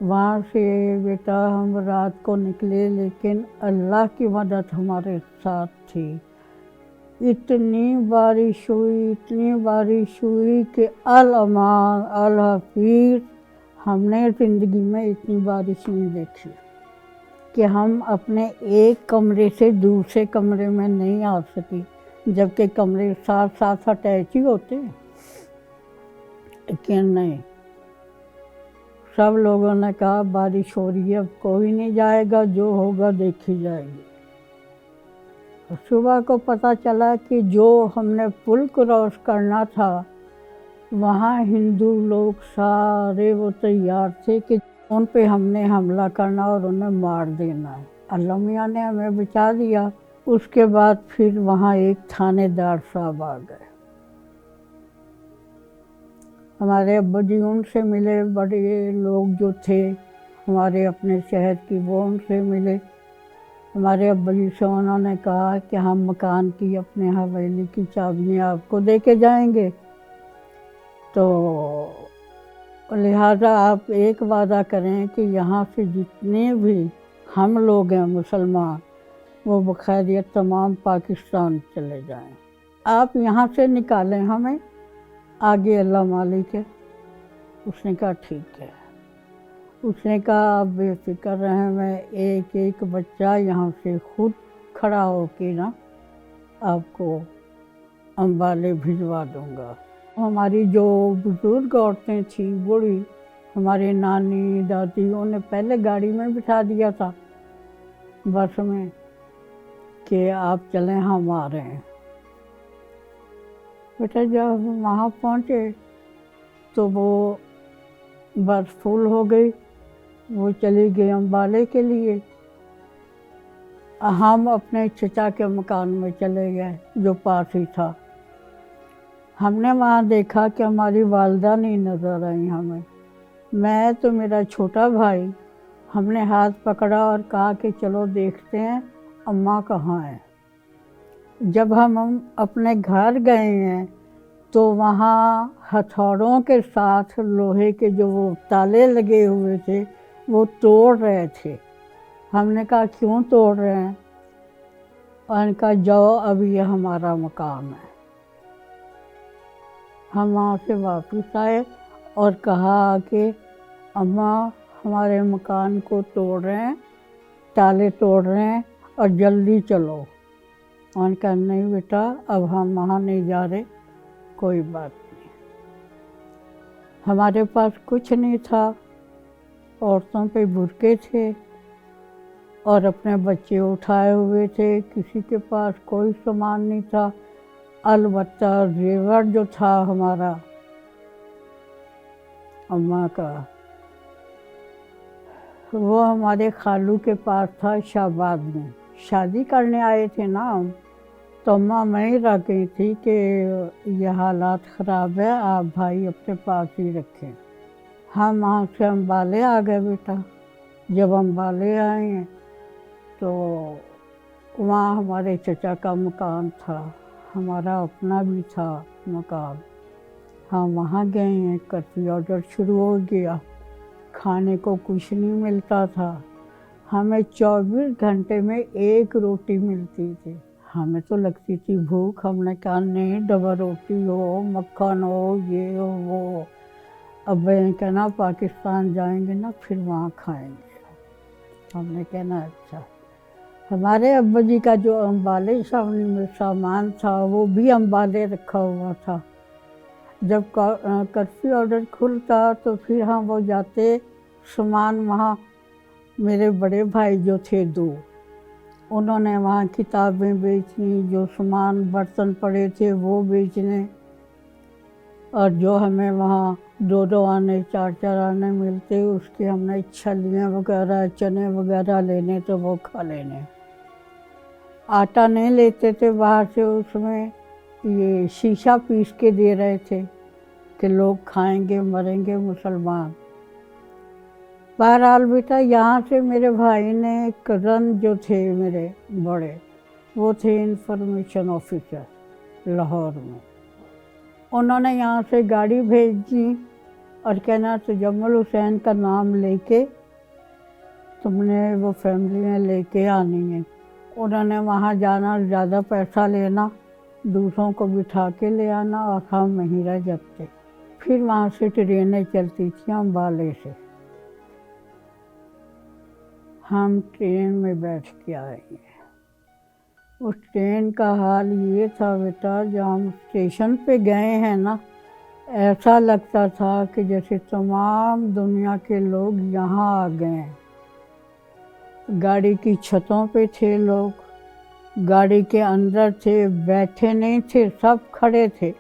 वहाँ से बेटा हम रात को निकले, लेकिन अल्लाह की मदद हमारे साथ थी। इतनी बारिश हुई कि अल अमान अल हफीज, हमने ज़िंदगी में इतनी बारिश नहीं देखी कि हम अपने एक कमरे से दूसरे कमरे में नहीं आ सकी, जबकि कमरे साथ साथ अटैच ही होते हैं। लेकिन नहीं, सब लोगों ने कहा बारिश हो रही है, अब कोई नहीं जाएगा, जो होगा देखी जाएगी। सुबह को पता चला कि जो हमने पुल क्रॉस करना था, वहाँ हिंदू लोग सारे वो तैयार थे कि उन पे हमने हमला करना और उन्हें मार देना है। अल्लाह मियाँ ने हमें बचा दिया। उसके बाद फिर वहाँ एक थानेदार साहब आ गए, हमारे अब्बा जी उनसे मिले, बड़े लोग जो थे हमारे अपने शहर की, वो उनसे मिले। हमारे अब्बा जी से उन्होंने कहा कि हम मकान की अपने हवेली की चाबियाँ आपको दे के जाएंगे, तो लिहाजा आप एक वादा करें कि यहाँ से जितने भी हम लोग हैं मुसलमान, वो बखैरियत तमाम पाकिस्तान चले जाएं। आप यहाँ से निकालें हमें, आगे अल्लाह मालिक है। उसने कहा ठीक है। उसने कहा आप बेफिक्र रहें, मैं एक एक बच्चा यहाँ से खुद खड़ा होके ना आपको अम्बाले भिजवा दूँगा। हमारी जो बुज़ुर्ग औरतें थी, बूढ़ी, हमारी नानी दादी, उन्हें पहले गाड़ी में बिठा दिया था बस में कि आप चलें, हम आ रहे हैं। बेटा जब वहाँ पहुँचे तो वो बस फुल हो गई, वो चली गई अम्बाले के लिए। हम अपने चचा के मकान में चले गए जो पास ही था। हमने वहाँ देखा कि हमारी वालदा नहीं नज़र आई हमें। मैं तो मेरा छोटा भाई, हमने हाथ पकड़ा और कहा कि चलो देखते हैं अम्मा कहाँ है। जब हम अपने घर गए हैं तो वहाँ हथौड़ों के साथ लोहे के जो वो ताले लगे हुए थे वो तोड़ रहे थे। हमने कहा क्यों तोड़ रहे हैं? और उनका जाओ, अब ये हमारा मकान है। हम वहाँ से वापस आए और कहा कि अम्मा हमारे मकान को तोड़ रहे हैं, ताले तोड़ रहे हैं और जल्दी चलो। उनका नहीं बेटा, अब हम वहाँ नहीं जा रहे, कोई बात नहीं। हमारे पास कुछ नहीं था, औरतों पे बुर्के थे और अपने बच्चे उठाए हुए थे, किसी के पास कोई सामान नहीं था। अलबत्ता जेवर जो था हमारा अम्मा का, वो हमारे खालू के पास था शाहबाद में। शादी करने आए थे ना हम, तो अम्मा मैं ही रह गई थी कि ये हालात ख़राब है, आप भाई अपने पास ही रखें। हम वहाँ से अम्बाले आ गए बेटा। जब अम्बाले आए हैं तो वहाँ हमारे चचा का मकान था, हमारा अपना भी था मकान। हम वहाँ गए हैं, कर्फ्यू ऑर्डर शुरू हो गया, खाने को कुछ नहीं मिलता था। हमें 24 घंटे में एक रोटी मिलती थी। हमें तो लगती थी भूख। हमने कहा नहीं, डबल रोटी हो, मक्खन हो, ये हो वो। अब कहना पाकिस्तान जाएंगे ना फिर वहाँ खाएंगे। हमने कहना अच्छा। हमारे अब्बा जी का जो अम्बाले छावनी में सामान था वो भी अम्बाले रखा हुआ था। जब कर्फ्यू ऑर्डर खुलता तो फिर हम वो जाते, सामान वहाँ मेरे बड़े भाई जो थे दो, उन्होंने वहाँ किताबें बेचनी, जो सामान बर्तन पड़े थे वो बेचने, और जो हमें वहाँ 2-2 आने 4-4 आने मिलते उसके हमने छलियाँ वगैरह चने वगैरह लेने तो वो खा लेने। आटा नहीं लेते थे बाहर से, उसमें ये शीशा पीस के दे रहे थे कि लोग खाएंगे मरेंगे मुसलमान। बहरहाल बेटा यहाँ से मेरे भाई ने, कज़न जो थे मेरे बड़े, वो थे इंफॉर्मेशन ऑफिसर लाहौर में। उन्होंने यहाँ से गाड़ी भेजी اور کہنا تجمل حسین کا نام لے کے تم نے وہ فیملی میں لے کے آنی ہے۔ انہوں نے وہاں جانا، زیادہ پیسہ لینا، دوسروں کو بٹھا کے لے آنا اور ہم وہیں رہ جاتے۔ پھر وہاں سے ٹرینیں چلتی تھیں امبالے سے، ہم ٹرین میں بیٹھ کے آئے ہیں۔ اس ٹرین کا حال یہ تھا بیٹا، جب ہم اسٹیشن پہ گئے ہیں نا، ایسا لگتا تھا کہ جیسے تمام دنیا کے لوگ یہاں آ گئے ہیں۔ گاڑی کی چھتوں پہ تھے لوگ، گاڑی کے اندر تھے، بیٹھے نہیں تھے، سب کھڑے تھے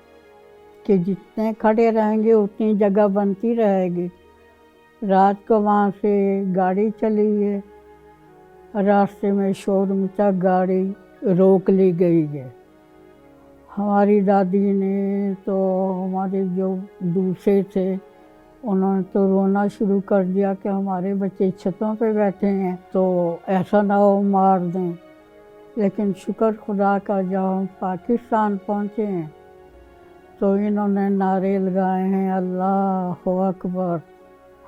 کہ جتنے کھڑے رہیں گے اتنی جگہ بنتی رہے گی۔ رات کو وہاں سے گاڑی چلی ہے، راستے میں شور مچا، گاڑی روک لی گئی ہے۔ ہماری دادی نے تو، ہمارے جو دوسرے تھے انہوں نے تو رونا شروع کر دیا کہ ہمارے بچے چھتوں پہ بیٹھے ہیں تو ایسا نہ ہو مار دیں۔ لیکن شکر خدا کا، جب ہم پاکستان پہنچے ہیں تو انہوں نے نعرے لگائے ہیں اللہ اکبر،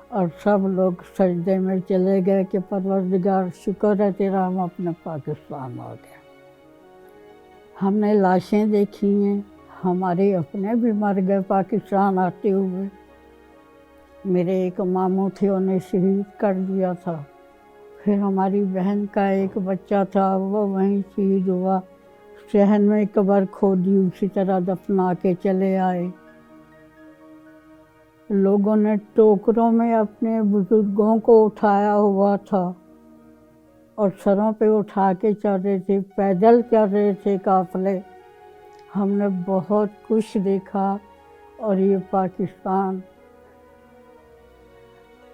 اور سب لوگ سجدے میں چلے گئے کہ پروردگار شکر ہے تیرا، ہم اپنے پاکستان آ گئے۔ ہم نے لاشیں دیکھی ہیں، ہمارے اپنے بھی مر گئے پاکستان آتے ہوئے۔ میرے ایک ماموں تھے، انہیں شہید کر دیا تھا۔ پھر ہماری بہن کا ایک بچہ تھا، وہ وہیں شہید ہوا، صحن میں قبر کھودی، اسی طرح دفنا کے چلے آئے۔ لوگوں نے ٹوکروں میں اپنے بزرگوں کو اٹھایا ہوا تھا اور سروں پہ اٹھا کے چل رہے تھے، پیدل چل رہے تھے قافلے۔ ہم نے بہت کچھ دیکھا، اور یہ پاکستان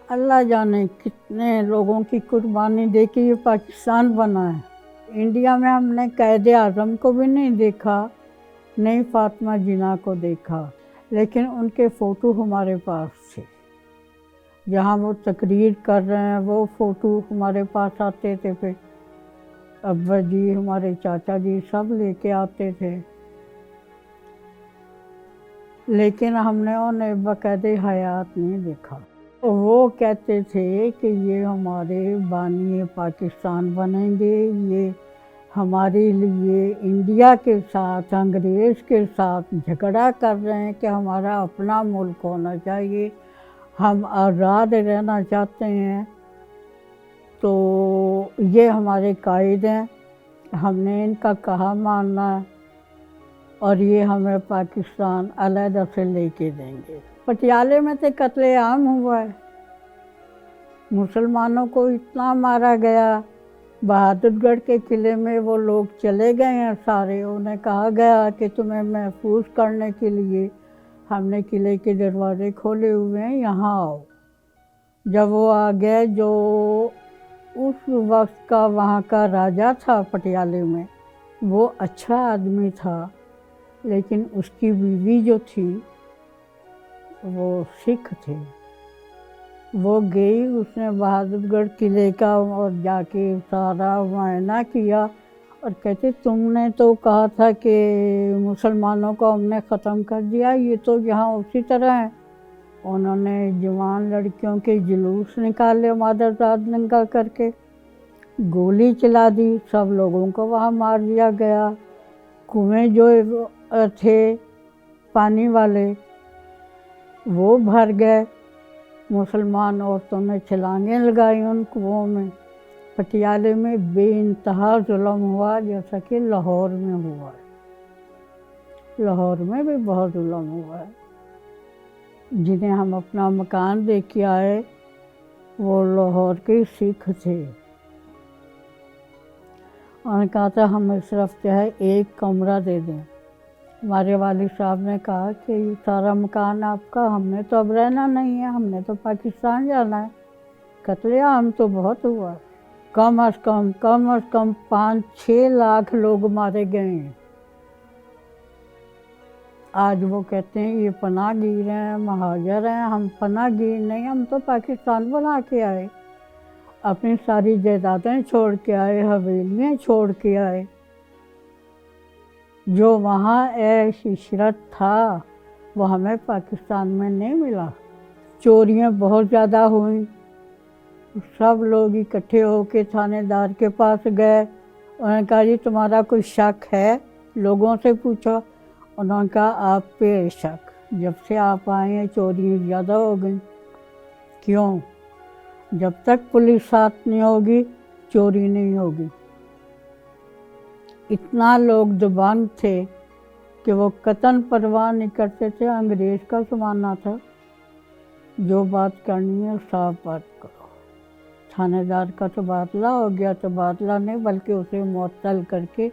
اللہ جانے کتنے لوگوں کی قربانی دے کے یہ پاکستان بنا ہے۔ انڈیا میں ہم نے قائد اعظم کو بھی نہیں دیکھا، نہیں فاطمہ جناح کو دیکھا، لیکن ان کے فوٹو ہمارے پاس تھے۔ جہاں وہ تقریر کر رہے ہیں وہ فوٹو ہمارے پاس آتے تھے، پھر ابا جی، ہمارے چاچا جی سب لے کے آتے تھے، لیکن ہم نے انہیں باقاعدہ حیات نہیں دیکھا۔ وہ کہتے تھے کہ یہ ہمارے بانی پاکستان بنیں گے، یہ ہمارے لیے انڈیا کے ساتھ، انگریز کے ساتھ جھگڑا کر رہے ہیں کہ ہمارا اپنا ملک ہونا چاہیے، ہم آزاد رہنا چاہتے ہیں۔ تو یہ ہمارے قائد ہیں، ہم نے ان کا کہا ماننا ہے، اور یہ ہمیں پاکستان علیحدہ سے لے کے دیں گے۔ پٹیالے میں تو قتل عام ہوا ہے، مسلمانوں کو اتنا مارا گیا۔ بہادر گڑھ کے قلعے میں وہ لوگ چلے گئے ہیں سارے، انہیں کہا گیا کہ تمہیں محفوظ کرنے کے لیے ہم نے قلعے کے دروازے کھولے ہوئے ہیں، یہاں آؤ۔ جب وہ آ گئے، جو اس وقت کا وہاں کا راجا تھا پٹیالے میں، وہ اچھا آدمی تھا، لیکن اس کی بیوی جو تھی وہ سکھ تھی۔ وہ گئی، اس نے بہادر گڑھ قلعے کا اور جا کے سارا معائنہ کیا، اور کہتے تم نے تو کہا تھا کہ مسلمانوں کو ہم نے ختم کر دیا، یہ تو یہاں اسی طرح ہے۔ انہوں نے جوان لڑکیوں کے جلوس نکالے مادرزاد ننگا کر کے، گولی چلا دی، سب لوگوں کو وہاں مار دیا گیا۔ کنویں جو تھے پانی والے وہ بھر گئے، مسلمان عورتوں نے چھلانگیں لگائی ان کنوؤں میں۔ پٹیالے میں بے انتہا ظلم ہوا، جیسا کہ لاہور میں ہوا ہے۔ لاہور میں بھی بہت ظلم ہوا ہے۔ جنہیں ہم اپنا مکان دے کے آئے وہ لاہور کے سکھ تھے، انہوں نے کہا تھا ہمیں صرف جو ہے ایک کمرہ دے دیں۔ ہمارے والد صاحب نے کہا کہ یہ سارا مکان آپ کا، ہم نے تو اب رہنا نہیں ہے، ہم نے تو پاکستان جانا ہے۔ قتل عام تو بہت ہوا ہے، کم از کم 5-6 لاکھ لوگ مارے گئے ہیں۔ آج وہ کہتے ہیں یہ پناہ گیر ہیں، مہاجر ہیں، ہم پناہ گیر نہیں، ہم تو پاکستان بنا کے آئے، اپنی ساری جائیدادیں چھوڑ کے آئے، حویلیاں چھوڑ کے آئے۔ جو وہاں عیش عشرت تھا وہ ہمیں پاکستان میں نہیں ملا۔ चोरियां बहुत ज़्यादा हुई। सब लोग इकट्ठे होके थानेदार के पास गए। उन्होंने कहा जी तुम्हारा कोई शक है? लोगों से पूछा। उन्होंने कहा आप पे है शक, जब से आप आए हैं चोरियां ज़्यादा हो गई। क्यों? जब तक पुलिस साथ नहीं होगी चोरी नहीं होगी। इतना लोग दबंग थे कि वो कतन परवाह नहीं करते थे। अंग्रेज़ का ज़माना था, जो बात करनी है साफ बात करो। थानेदार का तबादला हो गया, तबादला नहीं बल्कि उसे मुअत्तल करके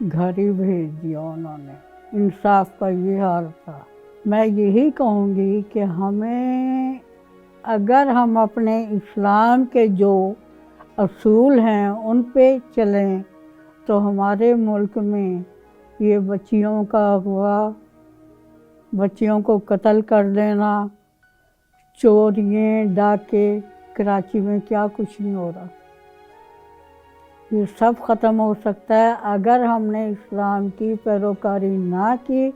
घर ही भेज दिया उन्होंने। इंसाफ का ये हाल था। मैं यही कहूँगी कि हमें, अगर हम अपने इस्लाम के जो असूल हैं उन पे चलें तो हमारे मुल्क में ये बच्चियों का अगवा, बच्चियों को कत्ल कर देना, चोरियाँ डाके, कराची में क्या कुछ नहीं हो रहा, ये सब ख़त्म हो सकता है। अगर हमने इस्लाम की पैरोकारी ना की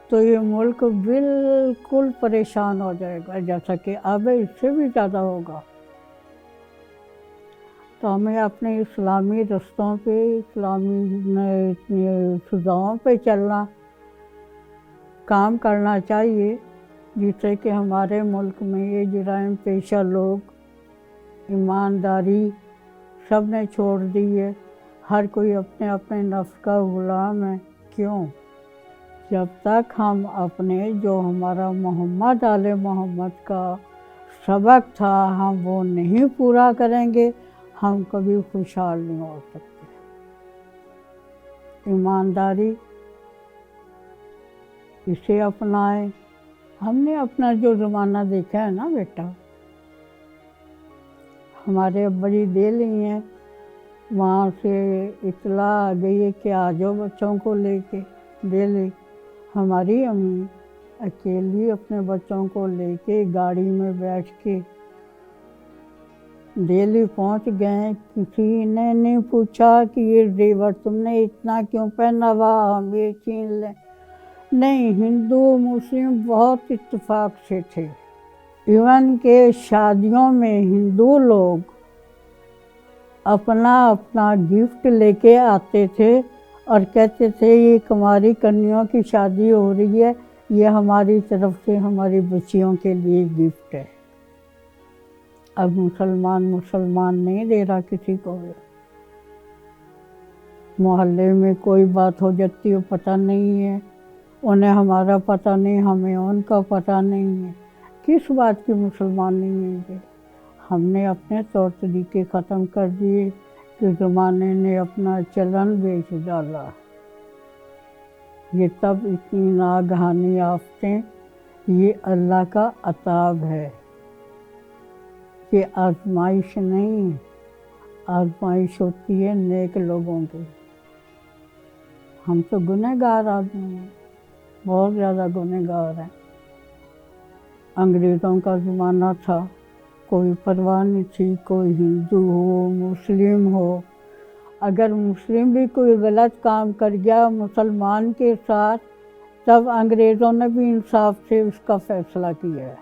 तो ये मुल्क बिल्कुल परेशान हो जाएगा, जैसा कि अब इससे भी ज़्यादा होगा। तो हमें अपने इस्लामी रस्तों पे, इस्लामी सुझावों पे चलना, काम करना चाहिए, जिससे कि हमारे मुल्क में ये जुराइम पेशा लोग, ईमानदारी सब ने छोड़ दी है। हर कोई अपने अपने नफ्स का गुलाम है। क्यों? जब तक हम अपने जो हमारा मोहम्मद आले मोहम्मद का सबक था हम वो नहीं पूरा करेंगे, हम कभी खुशहाल नहीं हो सकते। ईमानदारी इसे अपनाएं। हमने अपना जो ज़माना देखा है ना बेटा, हमारे अब्बा जी दिल्ली हैं, वहाँ से इतला आ गई है कि आ जाओ बच्चों को लेके दिल्ली। हमारी अम्मी अकेली अपने बच्चों को लेके गाड़ी में बैठ के दिल्ली पहुँच गए। किसी ने नहीं पूछा कि ये ड्राइवर तुमने इतना क्यों पहना हुआ, हम ये छीन लें। नहीं, हिंदू मुस्लिम बहुत इत्तेफाक से थे। इवन के शादियों में हिंदू लोग अपना अपना गिफ्ट लेके आते थे और कहते थे ये कुंवारी कन्याओं की शादी हो रही है, ये हमारी तरफ से हमारी बच्चियों के लिए गिफ्ट है। अब मुसलमान नहीं दे रहा किसी को भी। मोहल्ले में कोई बात हो जाती है पता नहीं है, उन्हें हमारा पता नहीं, हमें उनका पता नहीं है। किस बात की मुसलमान नहीं है? हमने अपने तौर तरीके ख़त्म कर दिए कि ज़माने ने अपना चलन बेच डाला। ये तब इतनी नागहानी आफतें, ये अल्लाह का अताब है, ये आजमाइश नहीं है। आजमाइश होती है नेक लोगों की। हम तो गुनहगार आदमी हैं, बहुत ज़्यादा गुनहगार हैं। अंग्रेज़ों का ज़माना था, कोई परवाह नहीं थी, कोई हिंदू हो मुस्लिम हो। अगर मुस्लिम भी कोई गलत काम कर गया मुसलमान के साथ, तब अंग्रेज़ों ने भी इंसाफ से उसका फ़ैसला किया है।